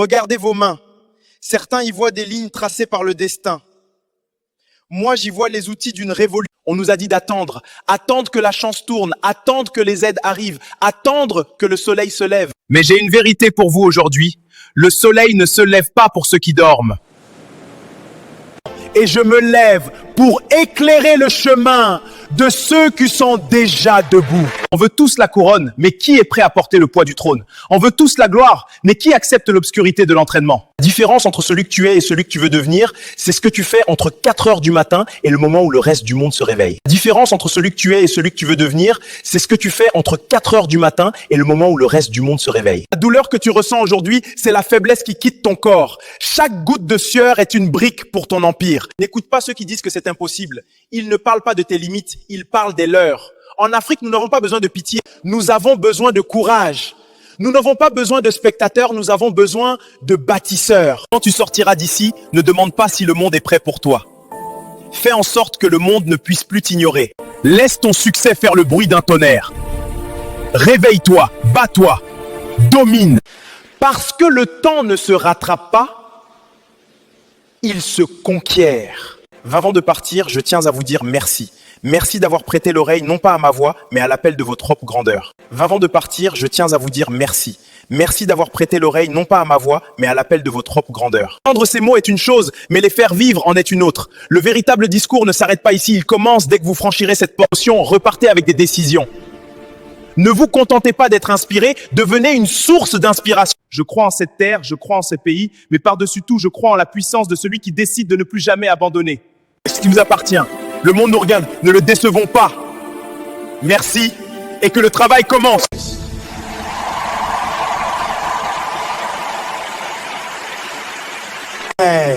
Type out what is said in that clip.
Regardez vos mains. Certains y voient des lignes tracées par le destin. Moi, j'y vois les outils d'une révolution. On nous a dit d'attendre, attendre que la chance tourne, attendre que les aides arrivent, attendre que le soleil se lève. Mais j'ai une vérité pour vous aujourd'hui. Le soleil ne se lève pas pour ceux qui dorment. Et je me lève pour éclairer le chemin de ceux qui sont déjà debout. On veut tous la couronne, mais qui est prêt à porter le poids du trône? On veut tous la gloire, mais qui accepte l'obscurité de l'entraînement? La différence entre celui que tu es et celui que tu veux devenir, c'est ce que tu fais entre 4 heures du matin et le moment où le reste du monde se réveille. La différence entre celui que tu es et celui que tu veux devenir, c'est ce que tu fais entre 4 heures du matin et le moment où le reste du monde se réveille. La douleur que tu ressens aujourd'hui, c'est la faiblesse qui quitte ton corps. Chaque goutte de sueur est une brique pour ton empire. N'écoute pas ceux qui disent que c'est impossible. Ils ne parlent pas de tes limites, ils parlent des leurs. En Afrique, nous n'avons pas besoin de pitié, nous avons besoin de courage. Nous n'avons pas besoin de spectateurs, nous avons besoin de bâtisseurs. Quand tu sortiras d'ici, ne demande pas si le monde est prêt pour toi. Fais en sorte que le monde ne puisse plus t'ignorer. Laisse ton succès faire le bruit d'un tonnerre. Réveille-toi, bats-toi, domine. Parce que le temps ne se rattrape pas, il se conquiert. Avant de partir, je tiens à vous dire merci. Merci d'avoir prêté l'oreille, non pas à ma voix, mais à l'appel de votre propre grandeur. Avant de partir, je tiens à vous dire merci. Merci d'avoir prêté l'oreille, non pas à ma voix, mais à l'appel de votre propre grandeur. Entendre ces mots est une chose, mais les faire vivre en est une autre. Le véritable discours ne s'arrête pas ici, il commence dès que vous franchirez cette portion. Repartez avec des décisions. Ne vous contentez pas d'être inspiré, devenez une source d'inspiration. Je crois en cette terre, je crois en ces pays, mais par-dessus tout, je crois en la puissance de celui qui décide de ne plus jamais abandonner. Ce qui vous appartient. Le monde nous regarde, ne le décevons pas. Merci et que le travail commence. Hey.